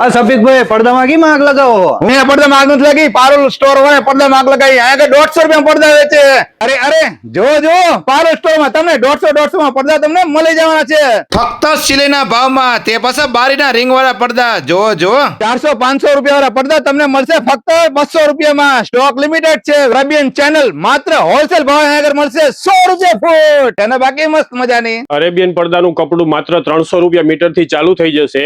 આ સફીક ભાઈ પડદામાં કી આગ લગાવો મેં પડદામાં આગ નથી લગી. પારુલ સ્ટોર વાળા પડદામાં આગ લગાવી. અહીંયા કે 150 રૂપિયા પડદા વેચે. અરે જો પારુલ સ્ટોર માં તમને 150 માં પડદા તમને મળી જવાના છે ફક્ત સિલાઈના ભાવમાં. તે પાછા બારીના રિંગ વાળા પડદા જો 400-500 રૂપિયા વાળા પડદા તમને મળશે ફક્ત 200 રૂપિયામાં. સ્ટોક લિમિટેડ છે. અરેબિયન ચેનલ માત્ર હોલસેલ ભાવ અહીંયા મળશે 100 રૂપિયા ફૂટ. અને બાકી મસ્ત મજાની અરેબિયન પડદાનું કપડું માત્ર 300 રૂપિયા મીટર થી ચાલુ થઈ જશે.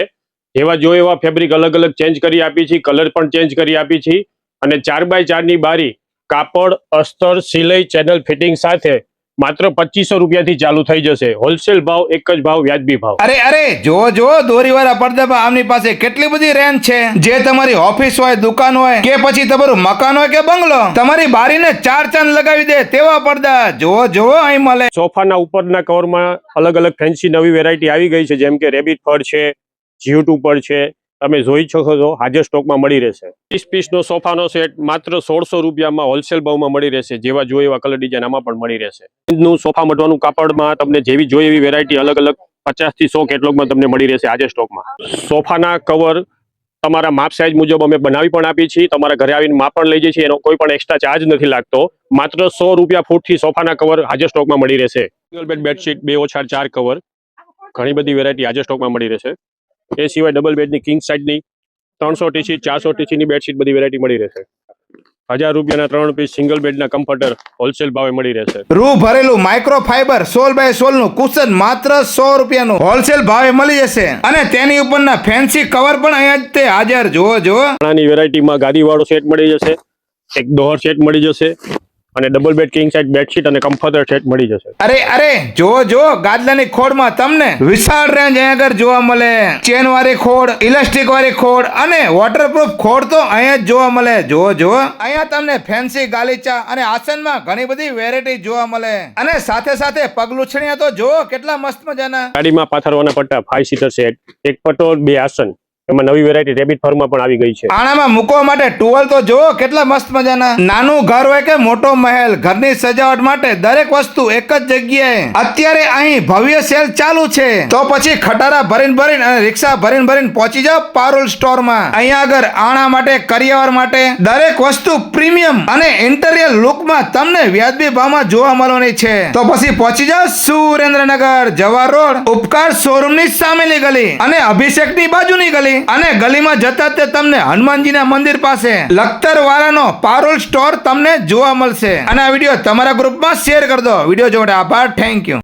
એવા જો એવા ફેબ્રિક અલગ અલગ ચેન્જ કરી આપી છે, કલર પણ ચેન્જ કરી આપી છે. અને 4x4 ની બારી, કાપડ, અસ્તર, સિલાઈ, ચેનલ ફિટિંગ સાથે માત્ર 2500 રૂપિયાથી ચાલુ થઈ જશે. હોલસેલ ભાવ, એક જ ભાવ, વ્યાજબી ભાવ. અરે જો દોરીવાળા પડદામાં આમની પાસે કેટલી બધી રેન્જ છે. જે તમારી ઓફિસ હોય, દુકાન હોય કે પછી તમારું મકાન હોય કે બંગલો, તમારી બારીને 4 ચાંદ લગાવી દે તેવા પડદા જો અહીં મળે. સોફાના ઉપરના કવરમાં અલગ અલગ ફેન્સી નવી વેરાયટી આવી ગઈ છે, જેમ કે રેબિટ ફર છે, જીયુટ ઉપર છે. તમે જોઈ શકો છો, હાજર સ્ટોકમાં મળી રહેશે. 30 પીસનો સોફાનો સેટ માત્ર 1600 રૂપિયામાં હોલસેલ ભાવમાં મળી રહેશે. જેવા જોઈએ એવા કલર ડિઝાઇન આમાં પણ મળી રહેશે. સોફા મટવાનું કાપડમાં તમને જેવી જોઈએ એવી વેરાયટી અલગ અલગ 50 થી 100 કેટલોગમાં તમને મળી રહેશે હાજર સ્ટોકમાં. સોફાના કવર તમારા માપ સાઈઝ મુજબ અમે બનાવી પણ આપી છીએ. તમારા ઘરે આવીને માપ પણ લઈ જઈએ છીએ. એનો કોઈ પણ એક્સ્ટ્રા ચાર્જ નથી લાગતો. માત્ર 100 રૂપિયા ફૂટથી સોફાના કવર હાજર સ્ટોકમાં મળી રહેશે. સિંગલ બેડ બેડશીટ 2 ઓછા 4 કવર, ઘણી બધી વેરાયટી હાજર સ્ટોકમાં મળી રહેશે. એ સિવાય ડબલ બેડની કિંગ સાઇઝની 300 ટીસી 400 ટીસીની બેડશીટ બધી વેરાયટી મળી રહેશે. 1000 રૂપિયાના 3 પીસ સિંગલ બેડના કમ્ફર્ટર હોલસેલ ભાવે મળી રહેશે. રૂ ભરેલું માઇક્રો ફાઈબર 16x16 નું કુશન માત્ર 100 રૂપિયાનું હોલસેલ ભાવે મળી જશે. અને તેની ઉપરના ફેન્સી કવર પણ અહીંયા જ તે હાજર જો. આની વેરાયટીમાં ગાદીવાળો સેટ મળી જશે, એક દોહર સેટ મળી જશે અને double bed king size bedsheet અને કમ્ફર્ટર સેટ મળી જશે. અરે જો ગાદલાની ખોડમાં તમને વિશાળ રેન્જ અહીંયા આગળ જોવા મળે. ચેન વાળી ખોડ, ઇલાસ્ટિક વાળી ખોડ અને વોટરપ્રૂફ ખોડ તો અહીંયા જ જોવા મળે જો. અહીંયા તમને ફેન્સી ગાલીચા અને આસનમાં ઘણી બધી વેરાયટી જોવા મળે. અને સાથે પગલુછણિયા તો જો કેટલા મસ્ત મજાના. ગાડીમાં પાથરવાના પટ્ટા 5 સીટર સેટ, એક પટોળ 2 આસન. એમાં નવી વેરાયટી રેબિટ ફરમાં પણ આવી ગઈ છે. આણામાં મૂકવા માટે ટુવેલ તો જો કેટલા મસ્ત મજાના. નાનું ઘર હોય કે મોટો મહેલ, ઘરની સજાવટ માટે દરેક વસ્તુ એક જ જગ્યાએ. અત્યારે અહીં ભવ્ય સેલ ચાલુ છે. તો પછી ખટારા ભરીને અને રિક્ષા ભરીને પહોંચી જાવ પારુલ સ્ટોરમાં. અહીંયા આગળ આણા માટે, કરિયાવર માટે દરેક વસ્તુ પ્રીમિયમ અને ઇન્ટિરિયર લુકમાં તમને વ્યાજબી ભાવમાં જોવા મળવાની છે. તો પછી પહોંચી જાવ સુરેન્દ્રનગર, જવાહર રોડ, ઉપકાર શોરૂમની સામેની ગલી અને અભિષેકની બાજુની ગલી. અને ગલીમાં જતા તે તમને હનુમાનજીના મંદિર પાસે લખતર વાળાનો પારુલ સ્ટોર તમને જોવા મળશે. અને આ વિડીયો તમારા ગ્રુપમાં શેર કરી દો. વિડીયો જોવા માટે આભાર. Thank you.